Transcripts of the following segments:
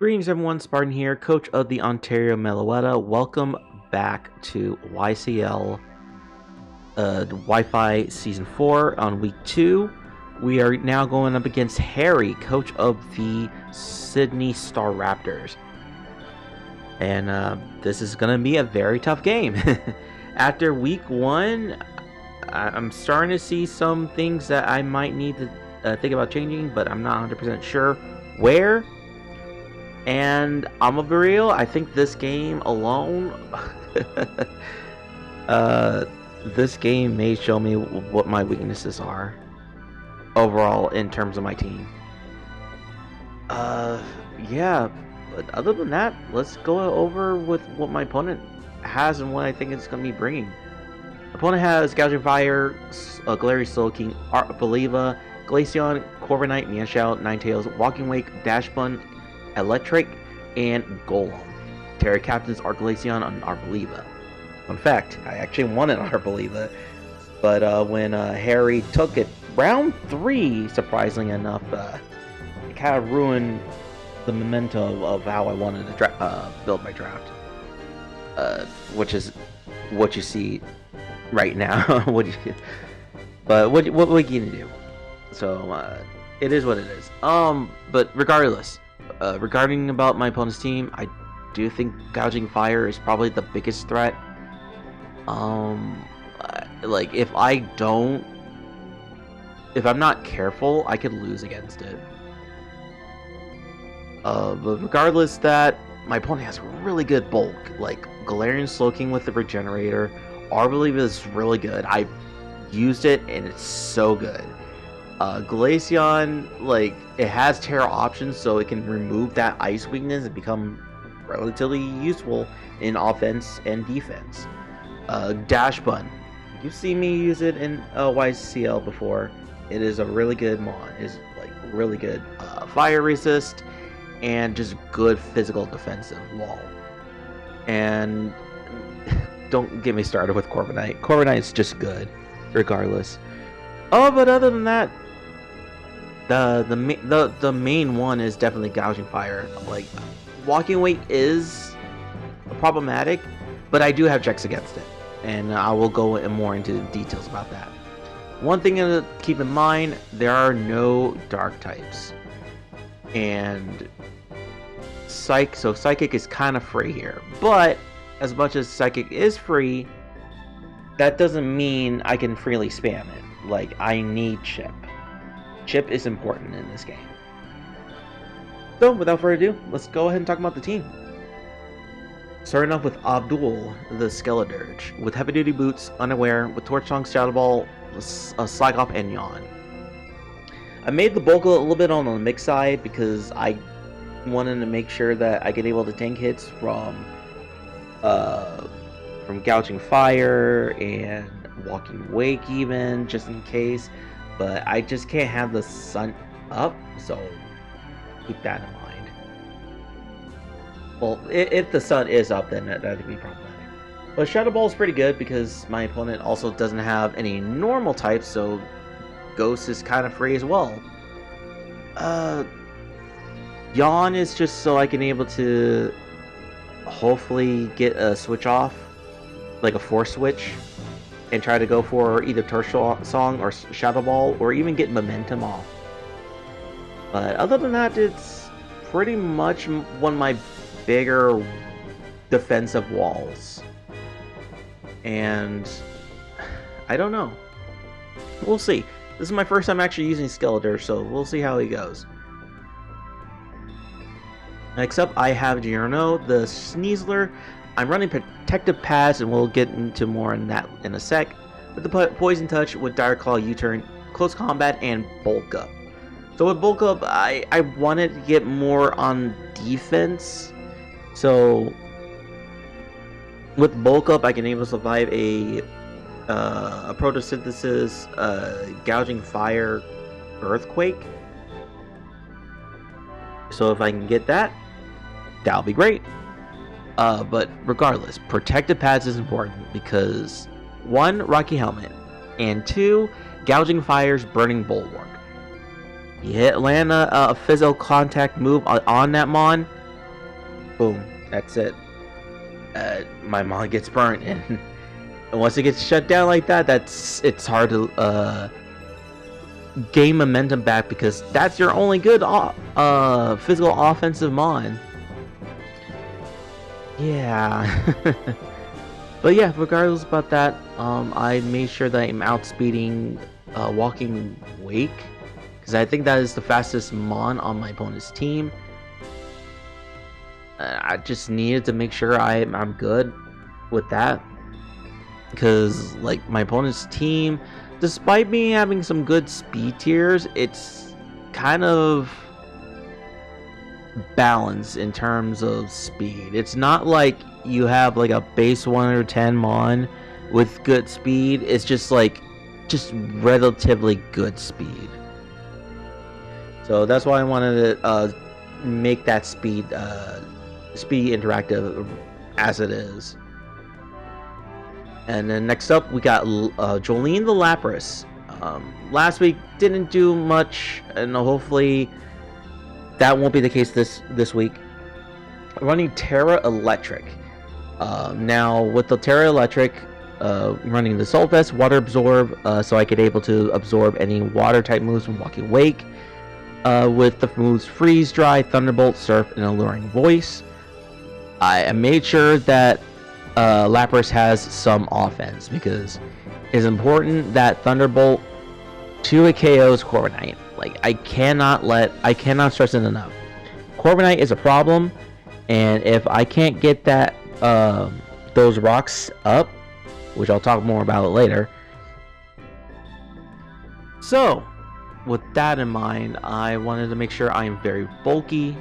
Greetings everyone, Spartan here, coach of the Ontario Meloetta. Welcome back to YCL Wi-Fi Season 4 on Week 2. We are now going up against Harry, coach of the Sydney Star Raptors. And this is going to be a very tough game. After Week 1, I'm starting to see some things that I might need to think about changing, but I'm not 100% sure where. And I'm gonna be real, I think this game alone, this game may show me what my weaknesses are overall in terms of my team. Yeah, but other than that, let's go over with what my opponent has and what I think it's gonna be bringing. Opponent has Gouging Fire, Galarian Soul King, Believer, Glaceon, Corviknight, Meowscout, Ninetales, Walking Wake, Dash Bun, Electric, and Golem. Tera captains Arglaceon on Arboliva. Fun fact, I actually won it on Arboliva, but when Harry took it round 3, surprisingly enough, it kind of ruined the momentum of how I wanted to build my draft, which is what you see right now. But what are you gonna do? So it is what it is. But regardless. Regarding about my opponent's team, I do think Gouging Fire is probably the biggest threat. Like if I'm not careful, I could lose against it. But regardless, that my opponent has really good bulk, like Galarian Slowking with the Regenerator. Arboliva is really good. I used it and it's so good. Glaceon, like, it has Tera options, so it can remove that ice weakness and become relatively useful in offense and defense. Dash Bun, you've seen me use it in YCL before. It is a really good mon. It's like really good fire resist and just good physical defensive wall. And don't get me started with Corviknight. Corviknight is just good, regardless. Oh, but other than that, the main one is definitely Gouging Fire. Like, Walking Weight is problematic, but I do have checks against it, and I will go more into details about that. One thing to keep in mind, there are no dark types, and Psychic is kind of free here, but as much as Psychic is free, that doesn't mean I can freely spam it. Like, I need Chip. Chip is important in this game. So, without further ado, let's go ahead and talk about the team. Starting off with Abdul, the Skeledirge, with Heavy Duty Boots, Unaware, with Torch Song, Shadow Ball, Slygoth, and Yawn. I made the bulk a little bit on the mix side because I wanted to make sure that I get able to tank hits from Gouging Fire and Walking Wake even, just in case. But I just can't have the sun up, so keep that in mind. Well, if the sun is up, then that'd be problematic. But Shadow Ball is pretty good because my opponent also doesn't have any normal types, so Ghost is kind of free as well. Yawn is just so I can able to hopefully get a switch off, like a force switch, and try to go for either Torch Song or Shadow Ball, or even get momentum off. But other than that, it's pretty much one of my bigger defensive walls. And I don't know. We'll see. This is my first time actually using Skeletor, so we'll see how he goes. Next up, I have Giorno, the Sneasler. I'm running Protective Pads, and we'll get into more on that in a sec. With the Poison Touch, with Dire Claw, U-Turn, Close Combat, and Bulk Up. So with Bulk Up, I wanted to get more on defense. So with Bulk Up, I can able to survive a Photosynthesis, Gouging Fire, Earthquake. So if I can get that, that'll be great. But regardless, Protective Pads is important because 1, Rocky Helmet, and 2, Gouging Fire's Burning Bulwark. You land a physical contact move on that mon, boom, that's it. My mon gets burnt, and once it gets shut down like that, it's hard to gain momentum back, because that's your only good physical offensive mon. Yeah. But yeah, regardless about that, I made sure that I'm outspeeding Walking Wake, because I think that is the fastest mon on my opponent's team. I just needed to make sure I'm good with that, because like my opponent's team, despite me having some good speed tiers, it's kind of balanced in terms of speed. It's not like you have like a base 1 or 10 mon with good speed. It's just relatively good speed. So that's why I wanted to make that speed interactive as it is. And then next up we got Jolene the Lapras. Last week didn't do much, and hopefully that won't be the case this week. Running Tera Electric. Now with the Tera Electric, running the Salt Vest, Water Absorb, so I could able to absorb any water type moves from Walking Wake. With the moves Freeze, Dry, Thunderbolt, Surf, and Alluring Voice. I made sure that Lapras has some offense, because it's important that Thunderbolt to a KO's Corviknight. Like, I cannot stress it enough. Corviknight is a problem, and if I can't get that those rocks up, which I'll talk more about it later. So, with that in mind, I wanted to make sure I am very bulky,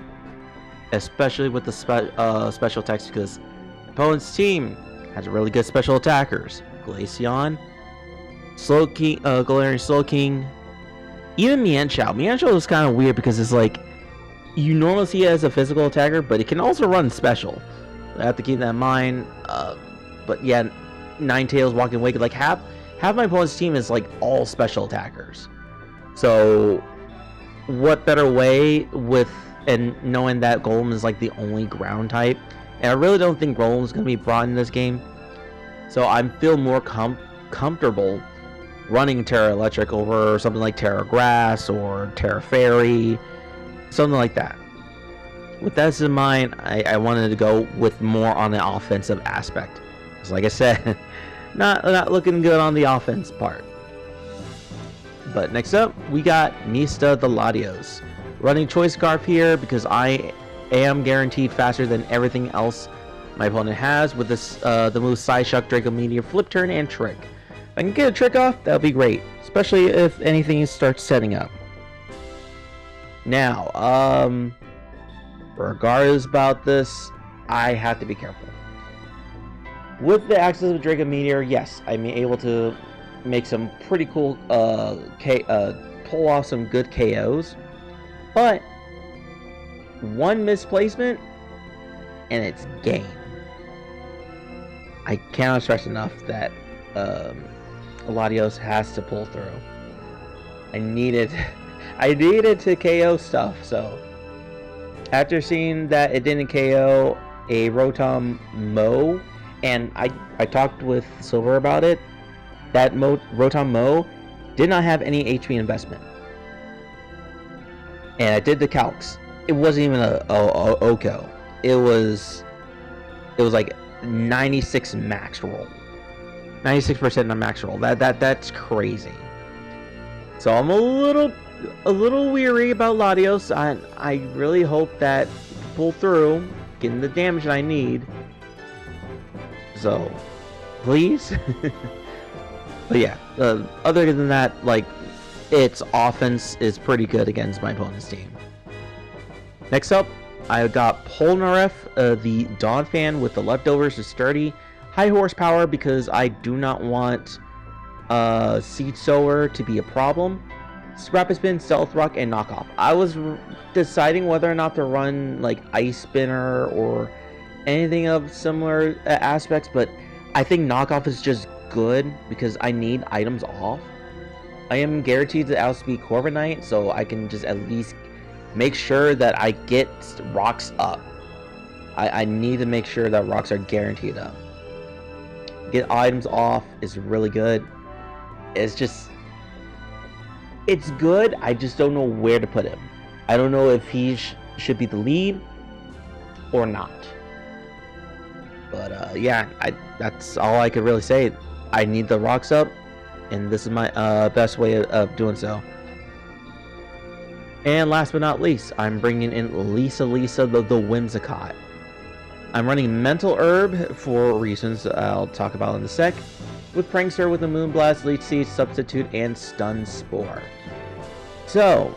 especially with the special attacks, because opponent's team has really good special attackers. Glaceon, Slowking, Galarian Slowking, even Mienshao. Mienshao is kind of weird because it's like, you normally see it as a physical attacker, but it can also run special. I have to keep that in mind. But yeah, Ninetales, Walking Wake, like half my opponent's team is like all special attackers. So what better way and knowing that Golem is like the only ground type, and I really don't think Golem is going to be brought in this game, so I feel more comfortable running Tera Electric over something like Tera Grass or Tera Fairy, something like that. With that in mind, I wanted to go with more on the offensive aspect, because like I said, not looking good on the offense part. But next up, we got Nista the Latios. Running Choice Scarf here because I am guaranteed faster than everything else my opponent has with this the moves Psyshock, Draco Meteor, Flip Turn, and Trick. If I can get a Trick off, that would be great, especially if anything starts setting up. Now, regardless about this, I have to be careful. With the access of Draco Meteor, yes, I'm able to make some pretty cool pull off some good KOs, but one misplacement and it's game. I cannot stress enough that Latios has to pull through. I needed to KO stuff, so after seeing that it didn't KO a Rotom Mo, and I talked with Silver about it, that Rotom Mo did not have any HP investment. And I did the calcs. It wasn't even a OKO. It was like 96 max roll. 96% on max roll. That's crazy. So I'm a little weary about Latios. I really hope that pull through, getting the damage I need. So please. But yeah, other than that, like, its offense is pretty good against my opponent's team. Next up, I got Polnareff, the Dawn Fan with the leftovers is sturdy, high horsepower, because I do not want Seed Sower to be a problem. Rapid Spin, Stealth Rock, and Knockoff. I was deciding whether or not to run like Ice Spinner or anything of similar aspects, but I think Knockoff is just good because I need items off. I am guaranteed to outspeed Corviknight, so I can just at least make sure that I get rocks up. I need to make sure that rocks are guaranteed up. Get items off is really good. It's just... It's good, I just don't know where to put him. I don't know if he should be the lead or not. But yeah, that's all I could really say. I need the rocks up, and this is my best way of doing so. And last but not least, I'm bringing in Lisa the Whimsicott. I'm running Mental Herb for reasons I'll talk about in a sec, with Prankster with a Moonblast, Leech Seed, Substitute, and Stun Spore. So,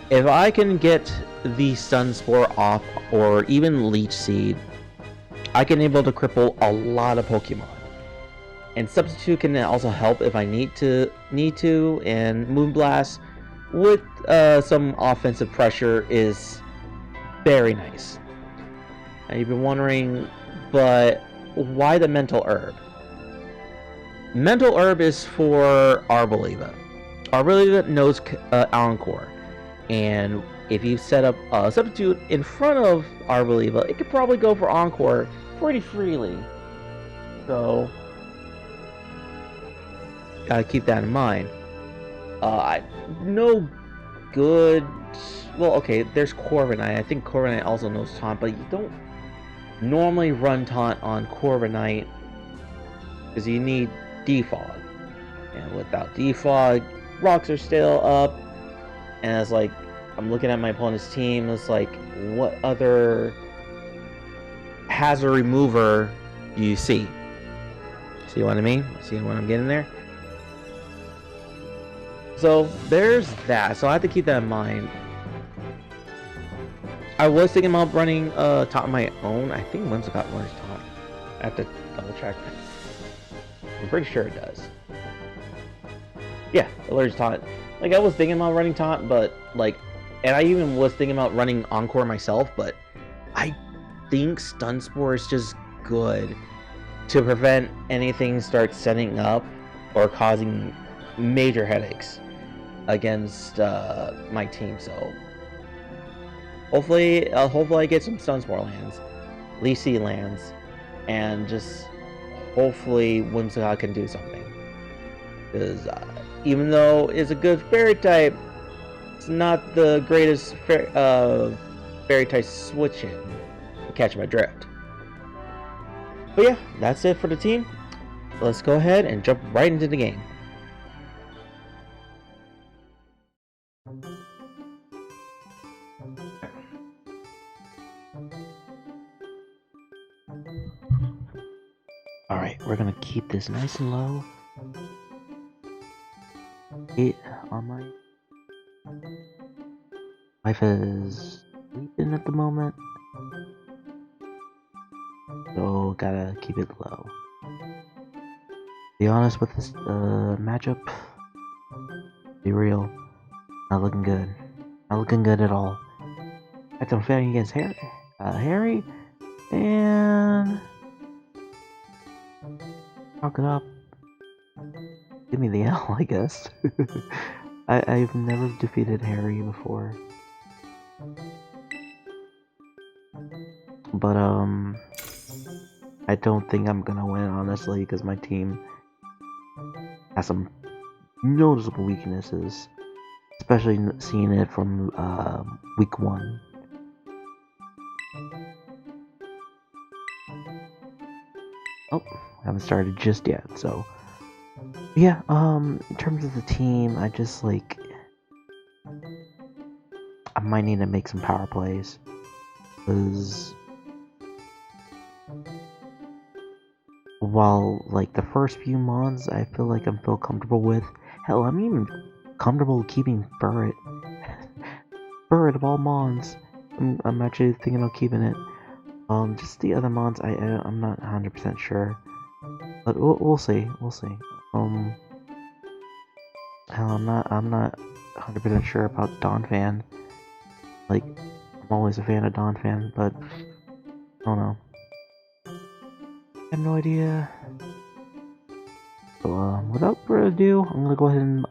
if I can get the Stun Spore off, or even Leech Seed, I can able to cripple a lot of Pokemon. And Substitute can also help if I need to, and Moonblast with some offensive pressure is very nice. And you've been wondering, but why the Mental Herb? Mental Herb is for Arboliva. Arboliva knows Encore, and if you set up a Substitute in front of Arboliva, it could probably go for Encore pretty freely. So, gotta keep that in mind. No good... Well, okay, there's Corviknight. I think Corviknight also knows Taunt, but you don't normally run Taunt on Corviknight because you need Defog. And without Defog, rocks are still up. And it's like, I'm looking at my opponent's team, it's like, what other hazard remover do you see? See what I mean? See what I'm getting there? So there's that. So I have to keep that in mind. I was thinking about running Taunt on my own. I think Whimsicott learns Taunt. I have to double check. I'm pretty sure it does. Yeah, it learns Taunt. Like, I was thinking about running Taunt, but like, and I even was thinking about running Encore myself, but I think Stun Spore is just good to prevent anything start setting up or causing major headaches against my team. So hopefully I get some Stun Spore lands, Leech Seed lands, and just hopefully Whimsicott can do something. Because even though it's a good fairy type, it's not the greatest fairy type switch in. Catch my drift. But yeah, that's it for the team. Let's go ahead and jump right into the game. Alright, we're gonna keep this nice and low. On my wife is sleeping at the moment, so gotta keep it low. Be honest with this matchup, be real, not looking good. Not looking good at all. I'm fighting against Harry, and chalk it up. Give me the L, I guess. I've never defeated Harry before. But, I don't think I'm gonna win, honestly, because my team has some noticeable weaknesses. Especially seeing it from, week 1. Oh, haven't started just yet, so... Yeah, in terms of the team, I just, like... I might need to make some power plays. Because... while, like, the first few mons I feel like I'm comfortable with. Hell, I'm even comfortable keeping Burret. Burret of all mons. I'm actually thinking about keeping it. Just the other mons, I'm not 100% sure. But we'll see. Hell, I'm not 100% sure about Donphan. Like, I'm always a fan of Donphan, but I don't know. I have no idea. So, without further ado, I'm gonna go ahead and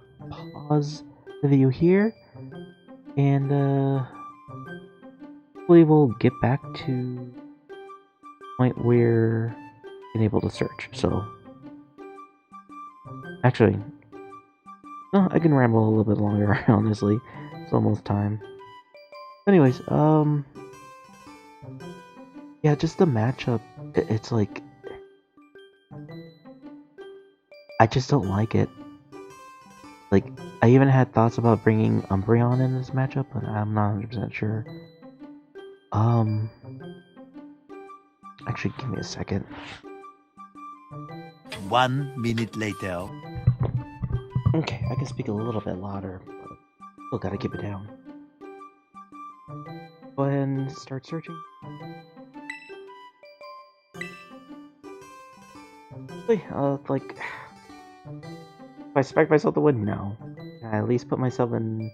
pause the video here, and hopefully we'll get back to the point where we're able to search. So, actually, no, I can ramble a little bit longer. Honestly, it's almost time. Anyways, yeah, just the matchup. It's like I just don't like it. Like, I even had thoughts about bringing Umbreon in this matchup, but I'm not 100% sure. Actually, give me a second. 1 minute later. Okay, I can speak a little bit louder, but still gotta keep it down. Go ahead and start searching. Wait, like, if I expect myself to win, no. Can I at least put myself in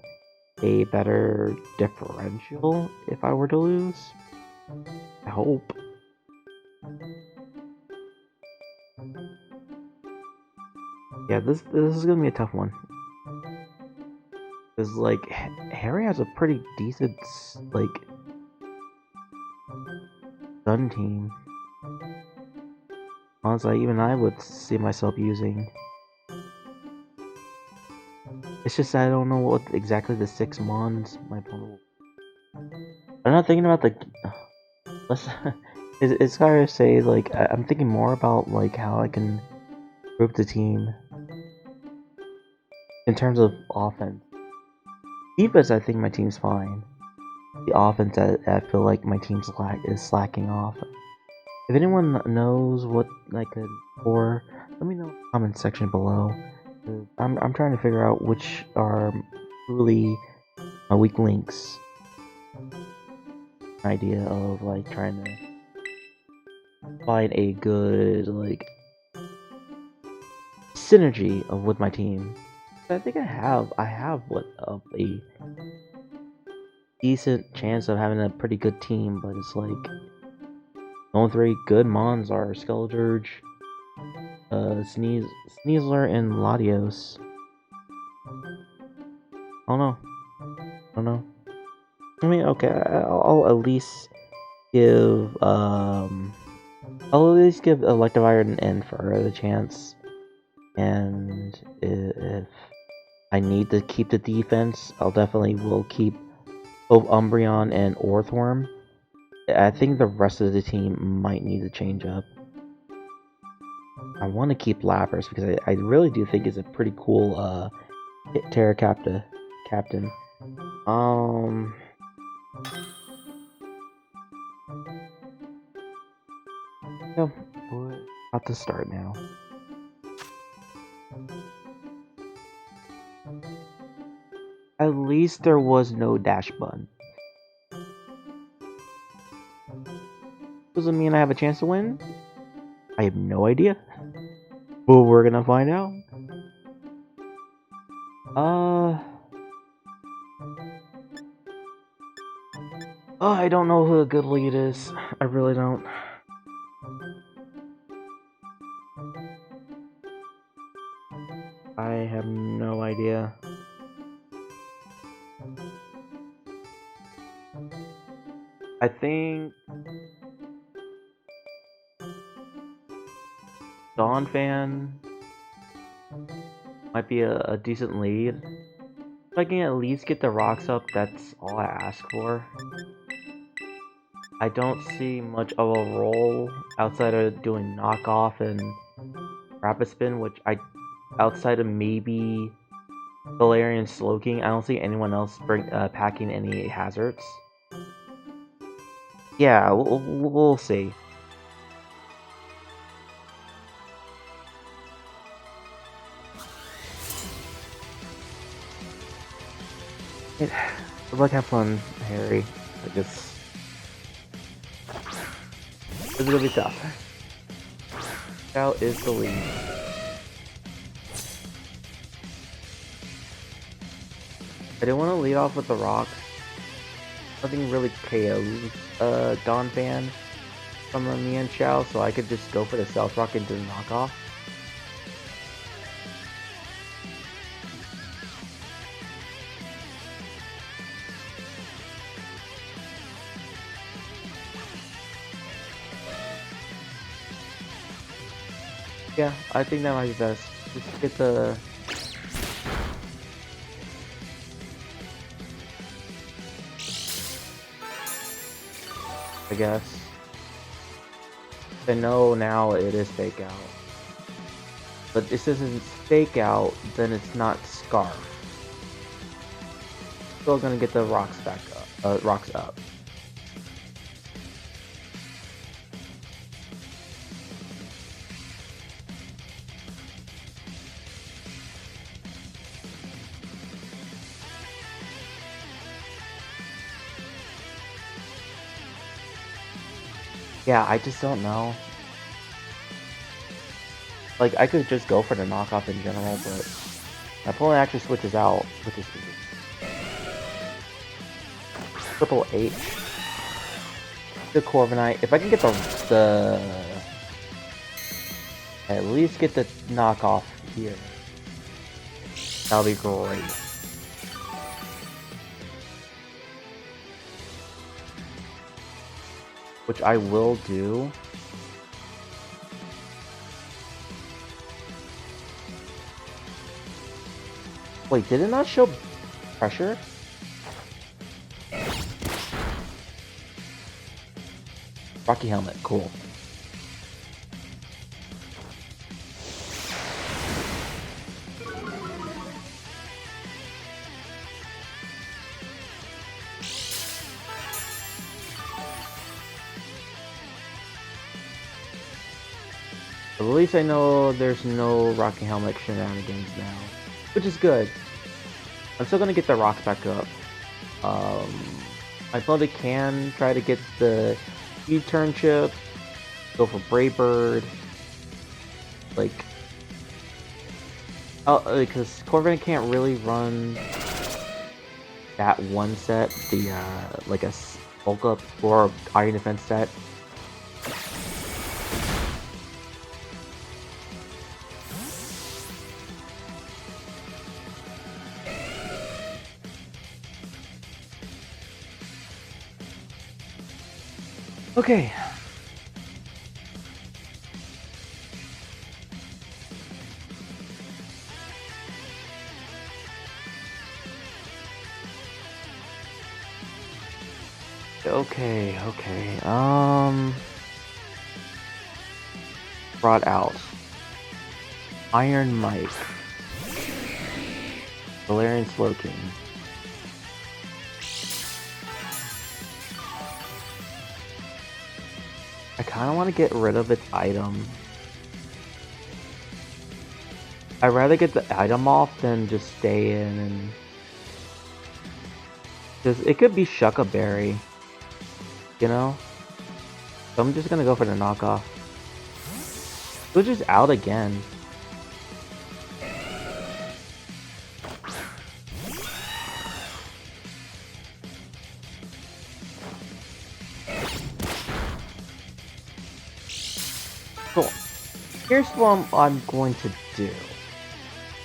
a better differential if I were to lose? I hope. Yeah, this is gonna be a tough one. Cause like Harry has a pretty decent like gun team. Honestly, even I would see myself using. It's just I don't know what exactly the 6 mons my opponent. I'm not thinking about the. It's hard to say. Like I'm thinking more about like how I can group the team in terms of offense. Defense, I think my team's fine. The offense, I feel like my team's is slacking off. If anyone knows what I could for, let me know in the comment section below. I'm trying to figure out which are truly my weak links. Idea of like trying to find a good like synergy with my team. I think I have what of a decent chance of having a pretty good team, but it's like the only 3 good mons are Skeldurge, Sneasler, and Latios. I don't know. I mean, okay, I'll at least give Electivire and Infer the chance, and if I need to keep the defense, I'll definitely will keep both Umbreon and Orthworm. I think the rest of the team might need to change up. I want to keep Lapras because I really do think it's a pretty cool Tera captain. Yeah, we're about to start now. At least there was no dash button. Doesn't mean I have a chance to win. I have no idea. But we're gonna find out. Oh, I don't know who a good lead is. I really don't. I have no idea. I think Dawn Fan might be a decent lead. If I can at least get the rocks up, that's all I ask for. I don't see much of a role outside of doing knockoff and rapid spin, which outside of maybe Valerian Slowking, I don't see anyone else packing any hazards. Yeah, we'll see. Good luck, have fun, Harry. I guess it's gonna be tough. Scout is the lead. I didn't want to lead off with the rock. Nothing really KOs Dawn Fan from the Mian Chow, so I could just go for the Stealth Rock and do the knockoff. Yeah, I think that might be best. Just get the... I guess. I know now it is fake out. But if this isn't fake out, then it's not Scarf. Still gonna get the rocks back up. Rocks up. Yeah, I just don't know. Like, I could just go for the knockoff in general, but my opponent actually switches out with his Triple H. The Corviknight. If I can get the at least get the knockoff here, that'll be great. Which I will do. Wait, did it not show pressure? Rocky Helmet, cool. At least I know there's no Rocky Helmet shenanigans now, which is good. I'm still gonna get the rocks back up. I probably can try to get the U-turn chip, go for Brave Bird, like, because Corviknight can't really run that one set, the like a bulk up or iron defense set. Okay. Okay. Brought out Iron Mike, Valerian Slowking. I kind of want to get rid of its item. I'd rather get the item off than just stay in and... Because it could be Shuckaberry, you know? So I'm just gonna go for the knockoff. Which is out again. So, here's what I'm going to do.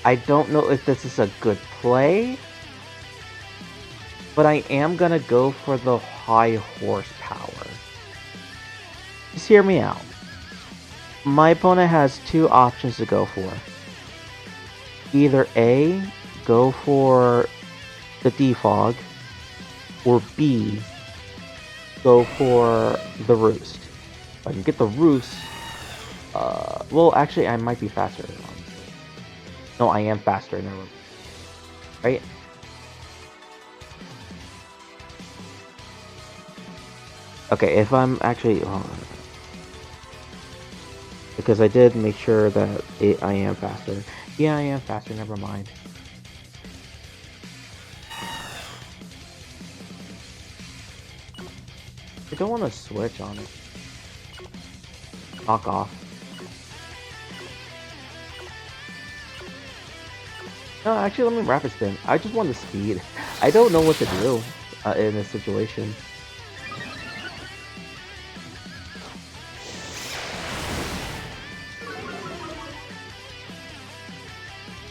I don't know if this is a good play, but I am gonna go for the high horsepower. Just hear me out. My opponent has two options to go for. Either A, go for the defog, or B, go for the roost. If I can get the roost, well, actually, I might be faster, honestly. No, I am faster, never mind. Right? Okay, if I'm actually... because I did make sure that I am faster. Yeah, I am faster, never mind. I don't want to switch on it. Knock off. No, actually, let me rapid spin. I just want the speed. I don't know what to do in this situation.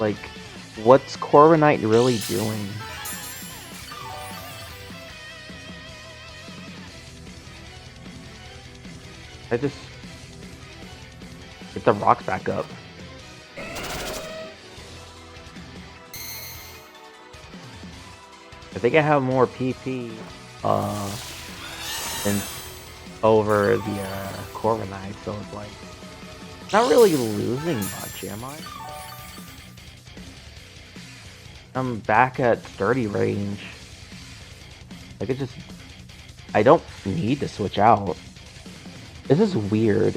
Like, what's Corviknight really doing? Get the rocks back up. I think I have more PP than over the Corviknight, so it's like not really losing much, am I? I'm back at 30 range. I don't need to switch out. This is weird.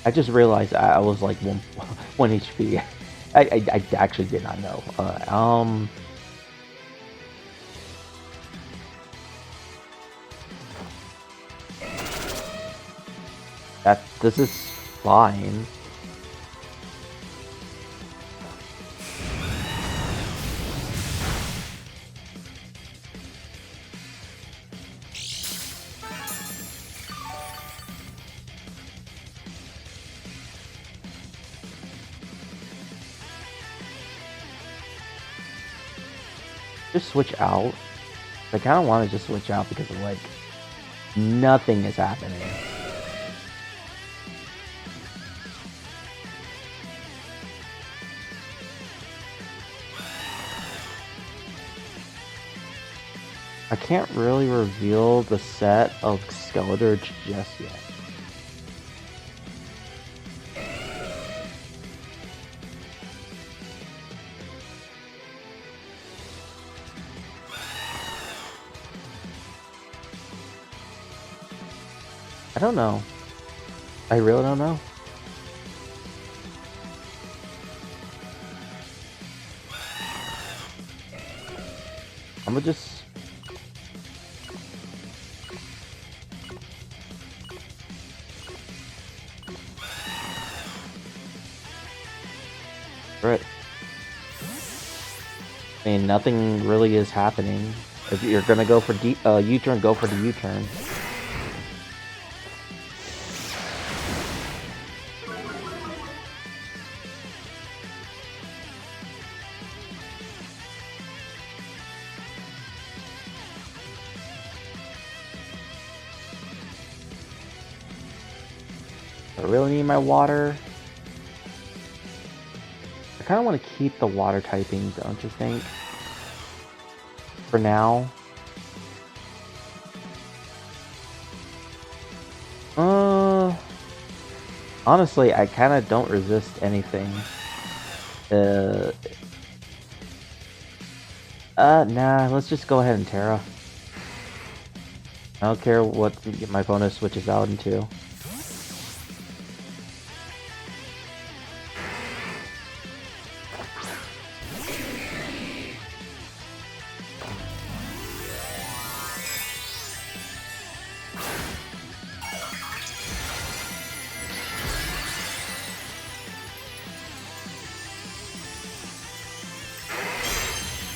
I just realized I was like 1 HP. I actually did not know. This is fine. Just switch out. I kind of want to just switch out because of, like, nothing is happening. I can't really reveal the set of Skeletor just yet. I don't know. I really don't know. I'm gonna just... Right. I mean, nothing really is happening. If you're gonna go for U-turn, go for the U-turn. I really need my water. I kind of want to keep the water typing, don't you think? For now. Honestly, I kind of don't resist anything. Nah, let's just go ahead and Tera. I don't care what my bonus switches out into.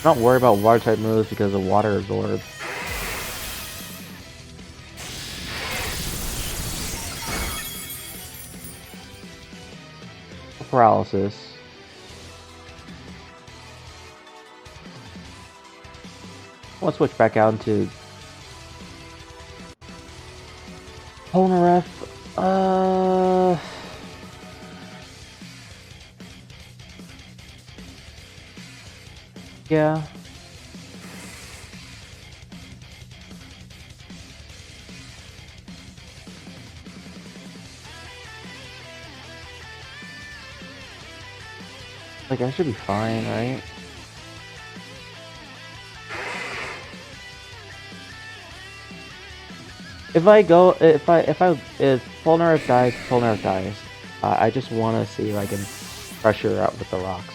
I'm not worried about water type moves because of water absorb. Paralysis. I want to switch back out into Polnareff. Yeah. Like, I should be fine, right? If Polnareff dies, Polnareff dies. I just want to see if I can pressure out with the rocks.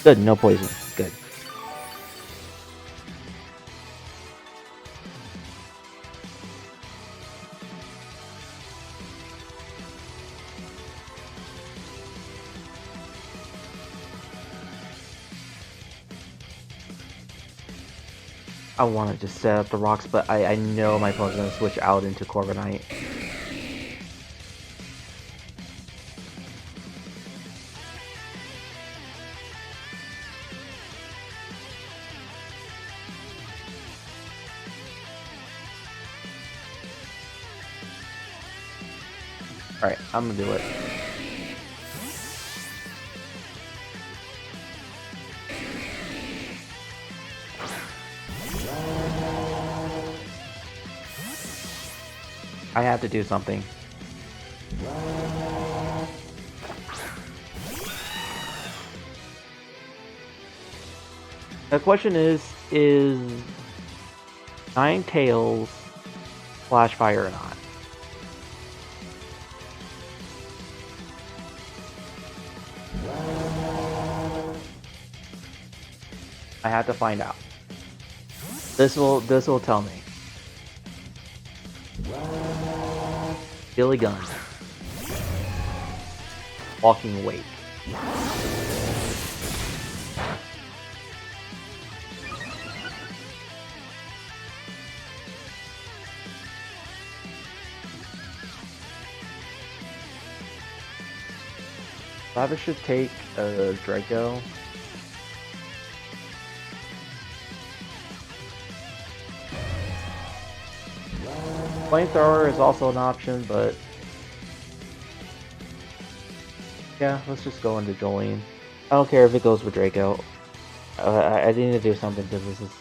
Good, no poison. Good. I want to just set up the rocks, but I know my opponent's going to switch out into Corviknight. Alright, I'm gonna do it. I have to do something. The question is Ninetales Flash Fire or not? I have to find out. This will tell me. Billy Gunn. Walking Wake. Lapras should take a Draco. Flamethrower is also an option, but yeah, let's just go into Jolene. I don't care if it goes with Draco. I need to do something because this is...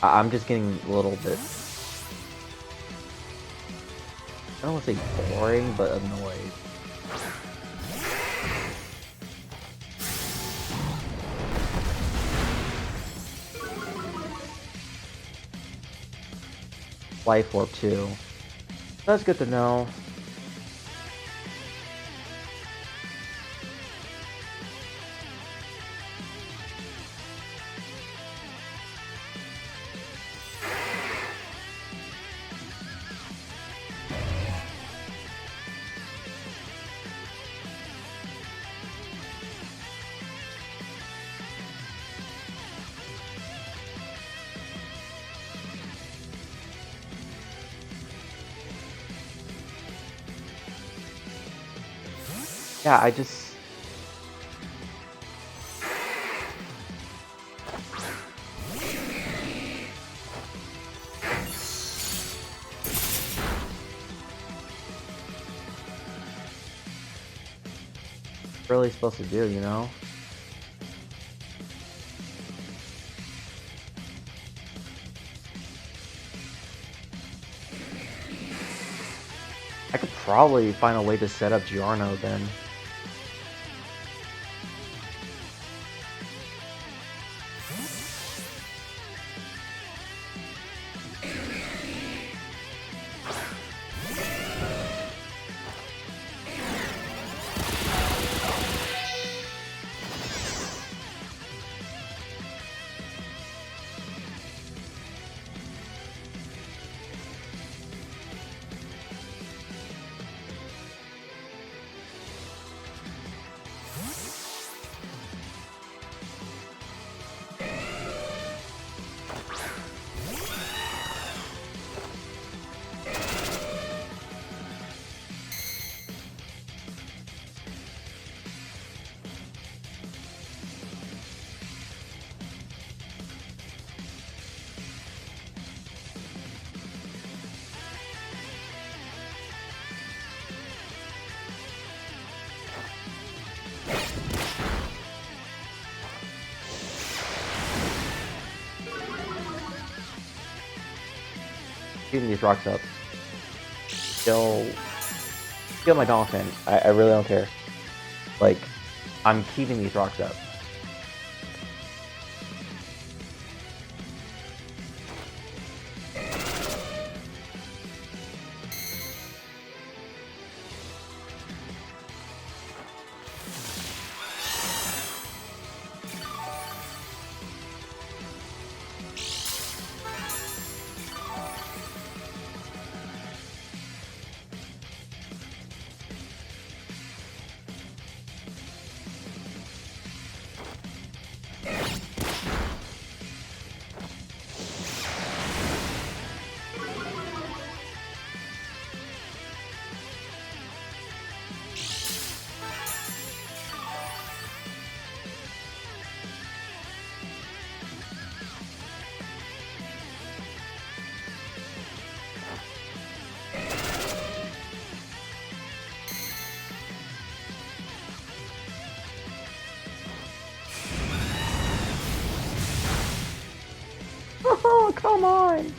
I'm just getting a little bit... I don't want to say boring, but annoyed. Life Orb 2. That's good to know. Yeah, I just... really supposed to do, you know? I could probably find a way to set up Giorno then. Keeping these rocks up. Kill my dolphin. I really don't care. Like, I'm keeping these rocks up. Come on!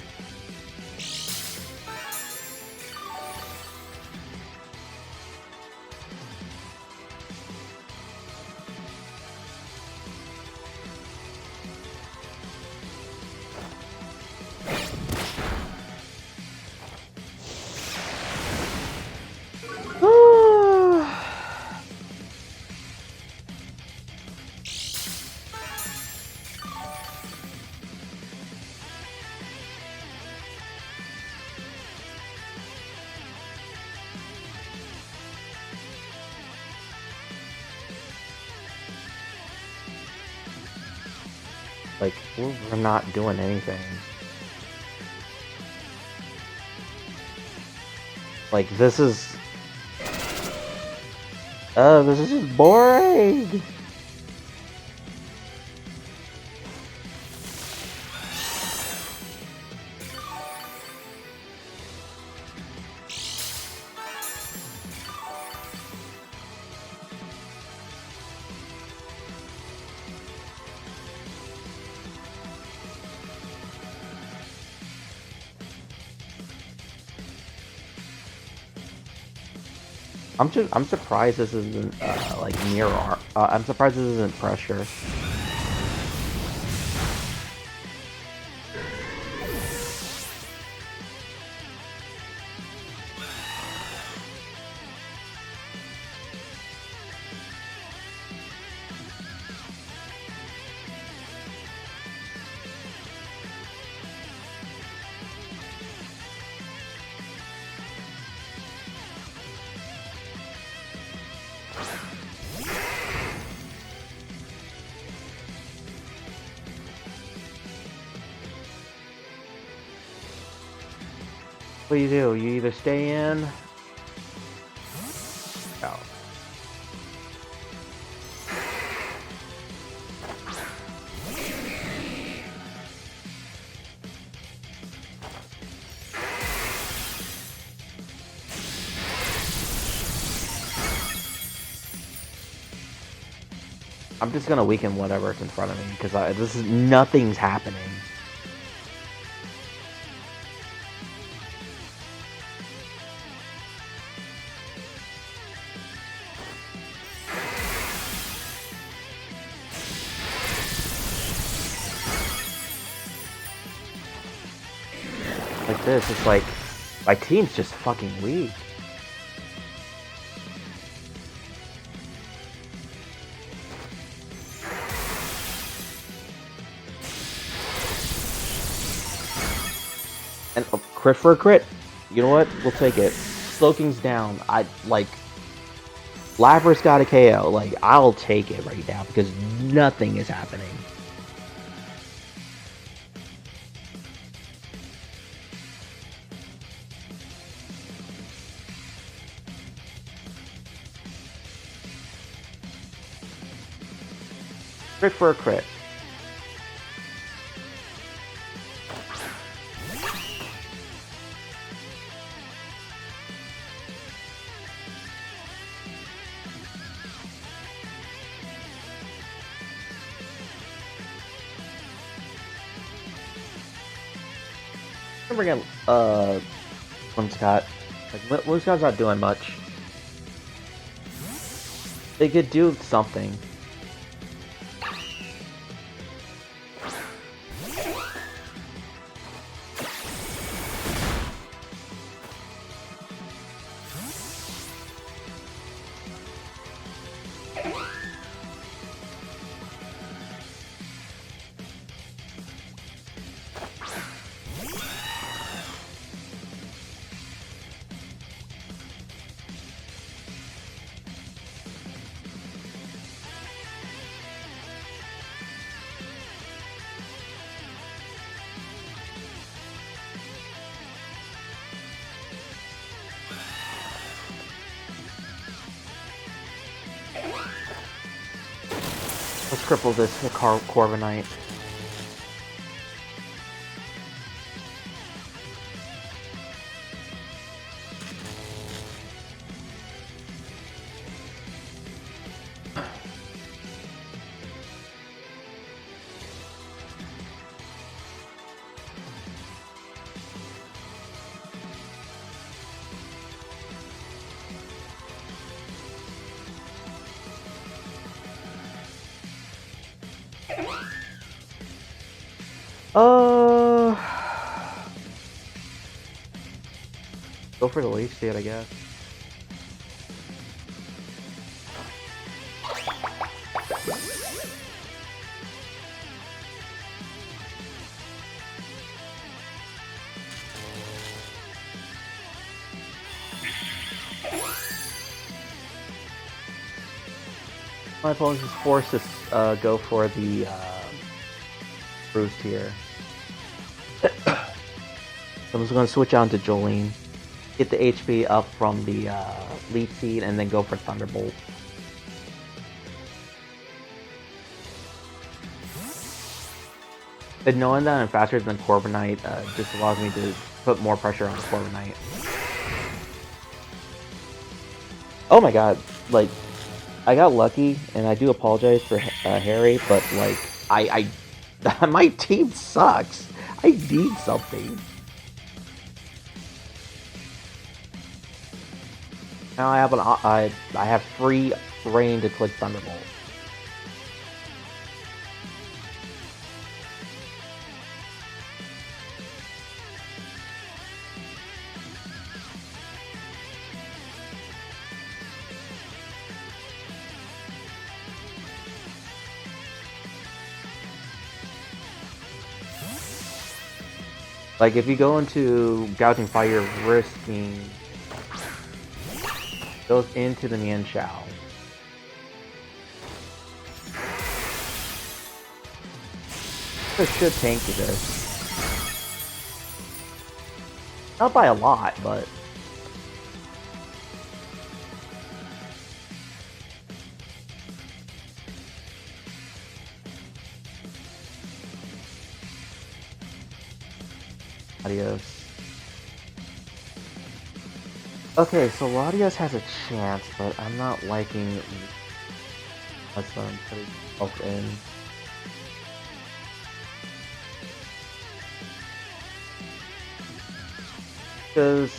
Like, we're not doing anything. Like, this is just boring! I'm surprised this isn't like mirror. I'm surprised this isn't pressure. What do? You either stay in. Out. I'm just gonna weaken whatever's in front of me because nothing's happening. Like this, it's like my team's just fucking weak. And crit for a crit. You know what? We'll take it. Slowking's down. Lapras got a KO. Like, I'll take it right now because nothing is happening. Crit for a crit. I'm bring in Scott. Like Scott's not doing much. They could do something. Let's cripple this Corviknight. Uh, go for the leaf seed, I guess. My opponent is forced to go for the boost here. So I'm just going to switch on to Jolene, get the HP up from the lead seed, and then go for Thunderbolt. But knowing that I'm faster than Corviknight just allows me to put more pressure on Corviknight. Oh my god, like, I got lucky, and I do apologize for Harry, but like, I my team sucks. I need something. Now I have I have free reign to click Thunderbolt. Like, if you go into Gouging Fire, risking goes into the Mian Shao. This should tank you this. Not by a lot, but... Adios. Okay, so Latios has a chance, but I'm not liking my son putting himself in. Because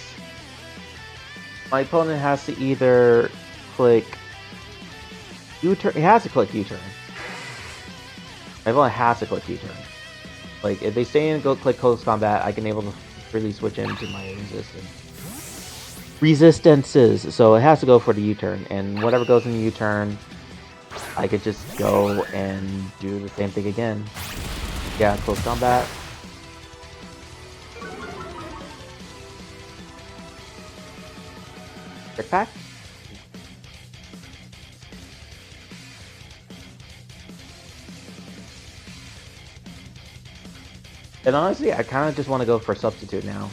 my opponent has to either click U-turn. He has to click U-turn. My opponent has to click U-turn. Like, if they stay in and go click close combat, I can able to freely switch into my resistances. So it has to go for the U-turn, and whatever goes in the U-turn, I could just go and do the same thing again. Yeah, close combat. Trick pack. And honestly, I kind of just want to go for substitute now.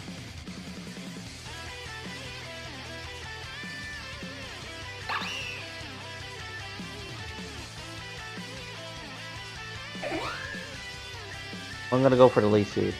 I'm gonna go for the lead seed.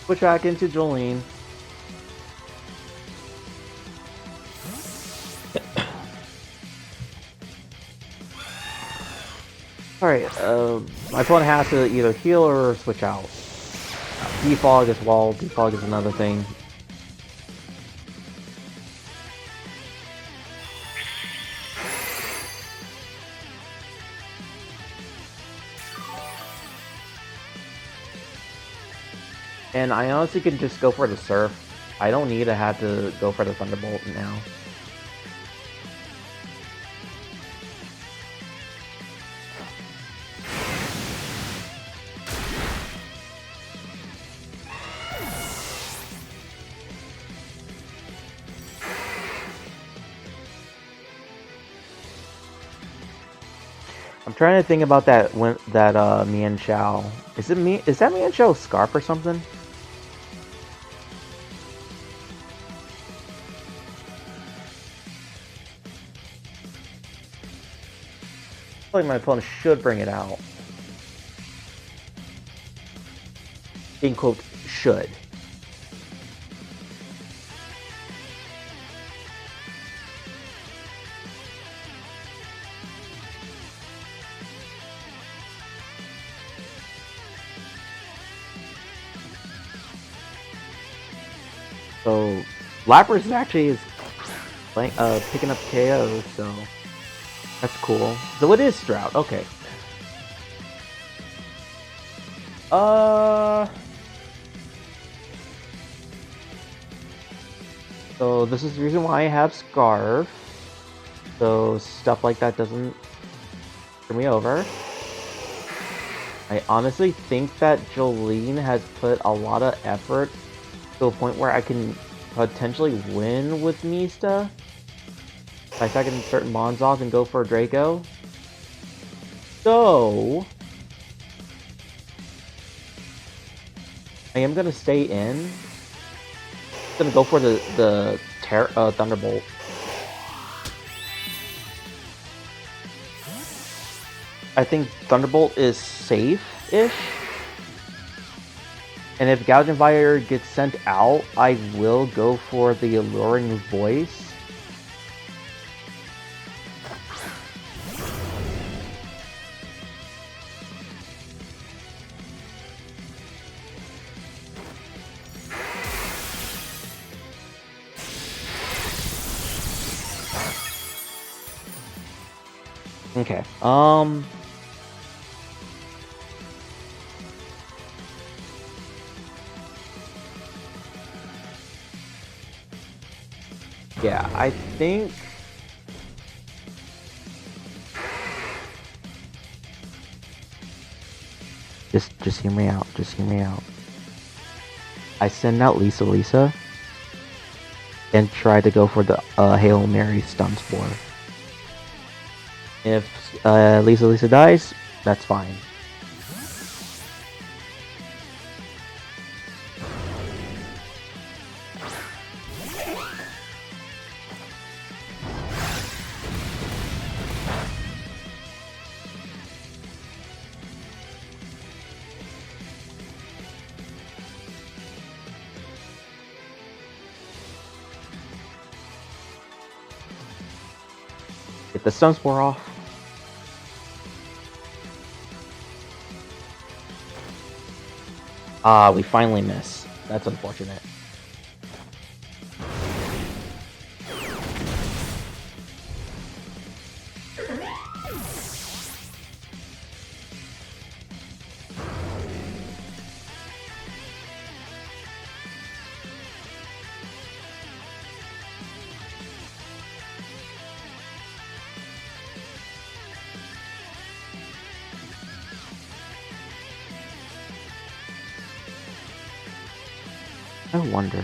Switch back into Jolene. Alright, my opponent has to either heal or switch out. Defog is wall, defog is another thing. And I honestly can just go for the Surf. I don't need to have to go for the Thunderbolt now. I'm trying to think about that Mian Shao. Is that Mian Shao Scarf or something? I feel like my opponent should bring it out. In quote, should. So Lapras actually is playing, picking up KO, so that's cool. So it is Stroud. Okay. So this is the reason why I have Scarf. So stuff like that doesn't screw me over. I honestly think that Jolene has put a lot of effort to a point where I can potentially win with Mista. If I second certain Mons off and go for a Draco. So I am gonna stay in. I'm gonna go for the Thunderbolt. I think Thunderbolt is safe-ish. And if Gouging Fire gets sent out, I will go for the Alluring Voice. Okay. Yeah, I think just hear me out. Just hear me out. I send out Lisa and try to go for the Hail Mary Stun Spore. If Lisa dies, that's fine. Get the Stun Spore off. Ah, we finally miss. That's unfortunate. I wonder.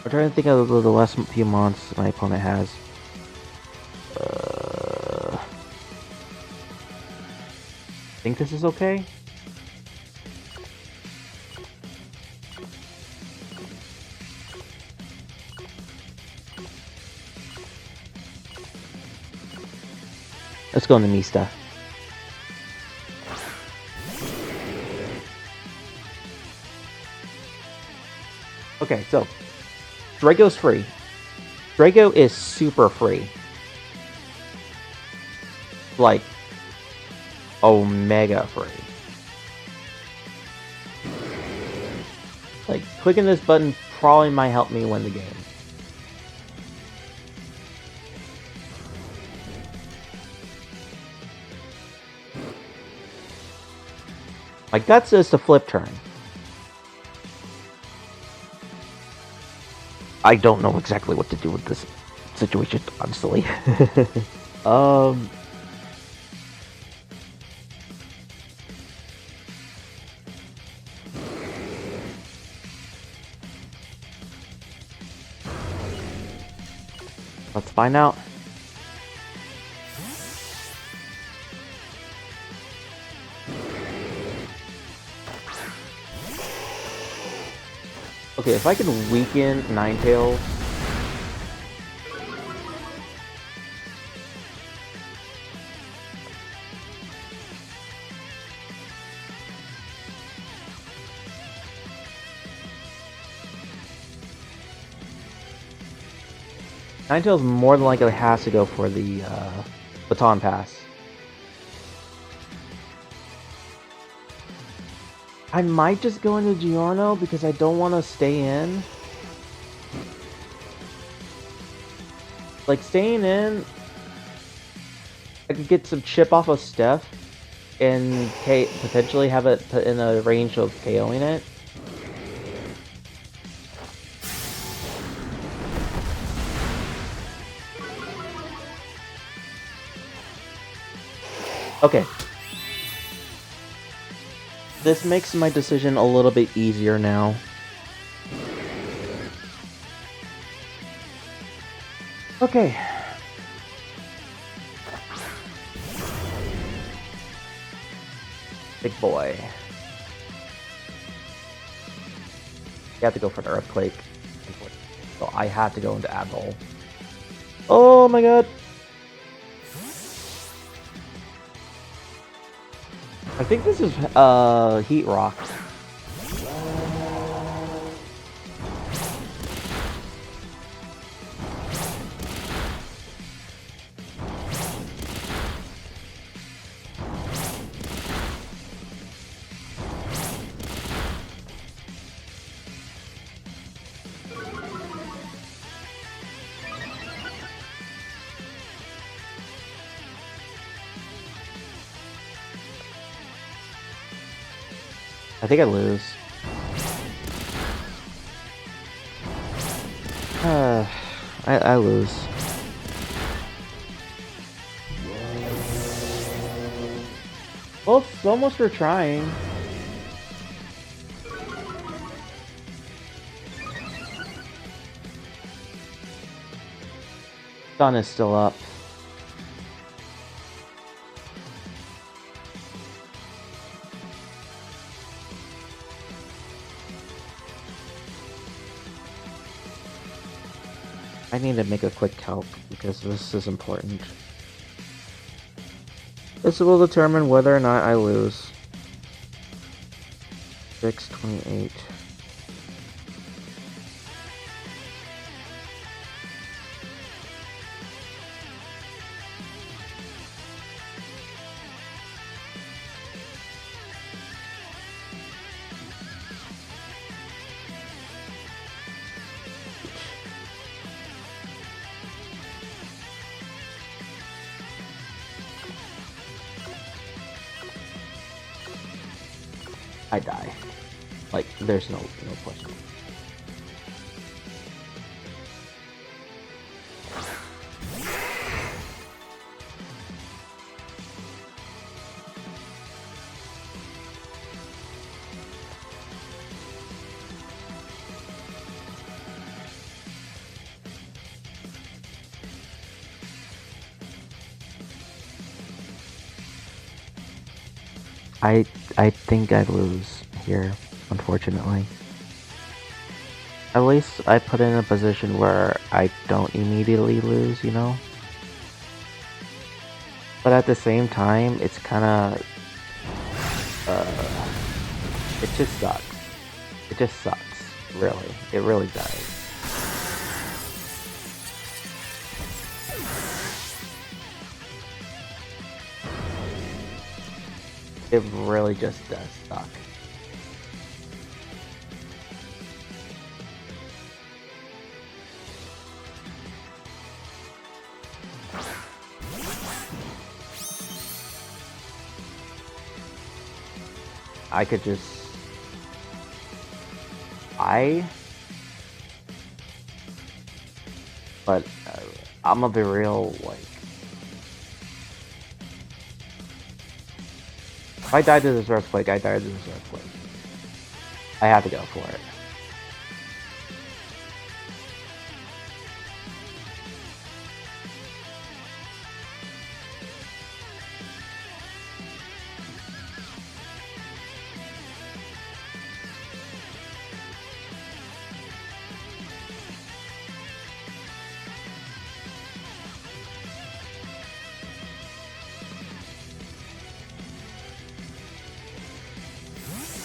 I'm trying to think of the last few months my opponent has. I think this is okay. Let's go into Mista. Okay, so Draco's free. Draco is super free. Like, Omega free. Like, clicking this button probably might help me win the game. My gut says to flip turn. I don't know exactly what to do with this situation, honestly. Let's find out. Okay, if I can weaken Ninetales. Ninetales more than likely has to go for the baton pass. I might just go into Giorno because I don't want to stay in. Like, staying in, I could get some chip off of Steph and potentially have it put in a range of KOing it. Okay. This makes my decision a little bit easier now. Okay. Big boy. You have to go for the earthquake. So I had to go into Admiral. Oh my god. I think this is Heat Rock. I think I lose. I lose. Well, it's almost for trying. Sun is still up. I need to make a quick calc because this is important. This will determine whether or not I lose. 628. I die. Like, there's no question. I think I lose here, unfortunately. At least I put in a position where I don't immediately lose, you know? But at the same time, it's kinda... it just sucks. It just sucks, really. It really does. It really just does suck. I could just... But I'm gonna be real, like... If I died to this earthquake, I died to this earthquake. I have to go for it.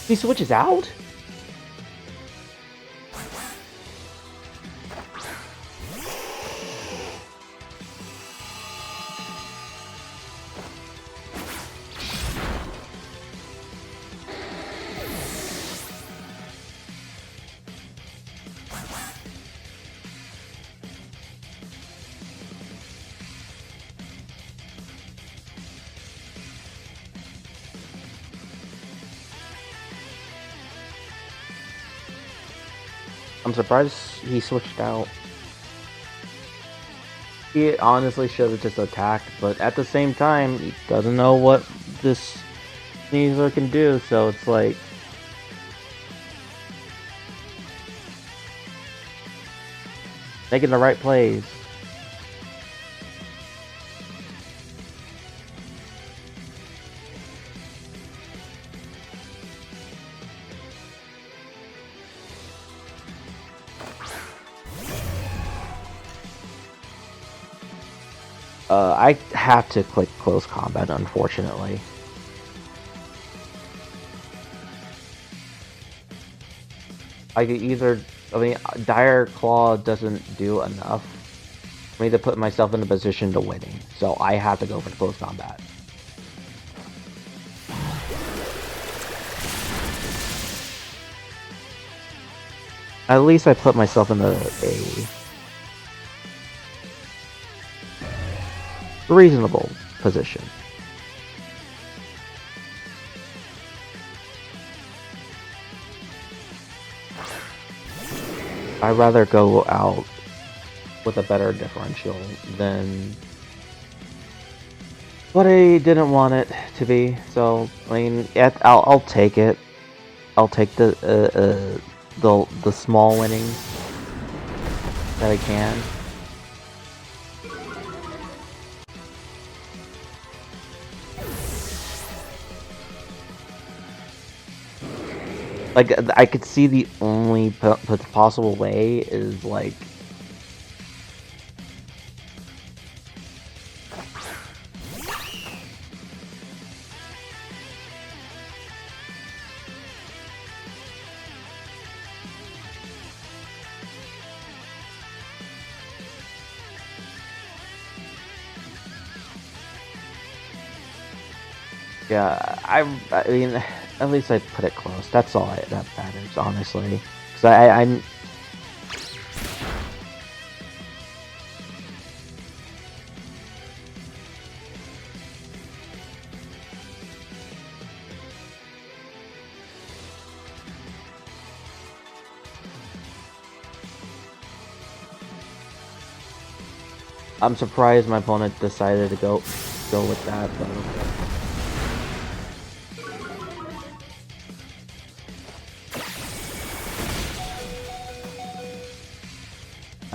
He switches out? I'm surprised he switched out. He honestly should have just attacked, but at the same time, he doesn't know what this Sneasler can do, so it's like... making the right plays. I have to click close combat, unfortunately. I could either... I mean, Dire Claw doesn't do enough for me to put myself in a position to winning, so I have to go for close combat. At least I put myself in a reasonable position. I'd rather go out with a better differential than what I didn't want it to be. So I mean, I'll take it. I'll take the small winnings that I can. Like, I could see the only possible way is, like... Yeah, I mean, at least I put it close. That's all that matters, honestly. Because I'm... I'm surprised my opponent decided to go with that, though.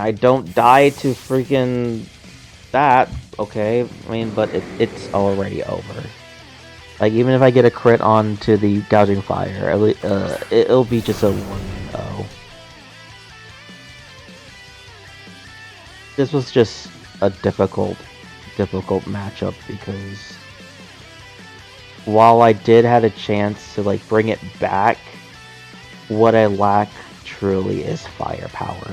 I don't die to freaking that, okay? I mean, but it's already over. Like, even if I get a crit onto the Gouging Fire, it'll be just a 1-0. This was just a difficult matchup because while I did have a chance to, like, bring it back, what I lack truly is firepower.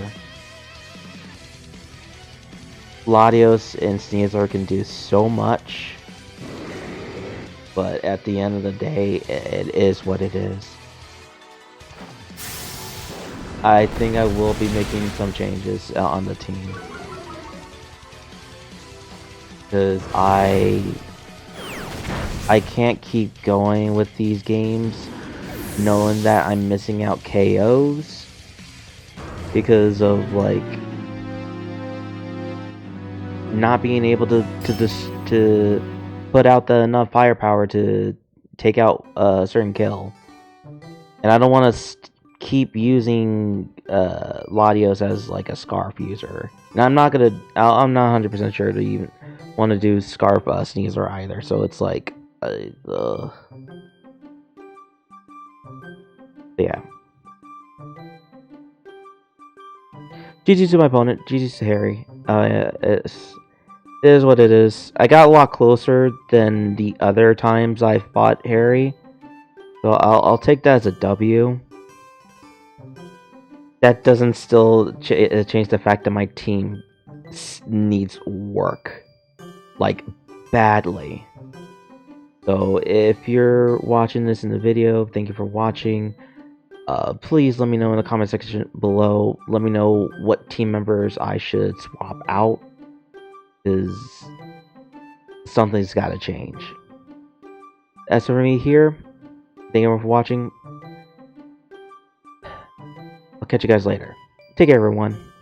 Latios and Sneasler can do so much, but at the end of the day, it is what it is. I think I will be making some changes on the team. Because I can't keep going with these games knowing that I'm missing out KOs because of, like, not being able to put out enough firepower to take out a certain kill. And I don't want to keep using Latios as, like, a Scarf user. Now I'm not 100% sure to even want to do Scarf Sneasler either, so it's like yeah. GG to my opponent, GG to Harry. It is what it is. I got a lot closer than the other times I fought Harry, so I'll take that as a W. That doesn't still change the fact that my team needs work, like, badly. So if you're watching this in the video, thank you for watching. Please let me know in the comment section below. Let me know what team members I should swap out, because something's got to change. As for me here, thank you for watching. I'll catch you guys later. Take care, everyone.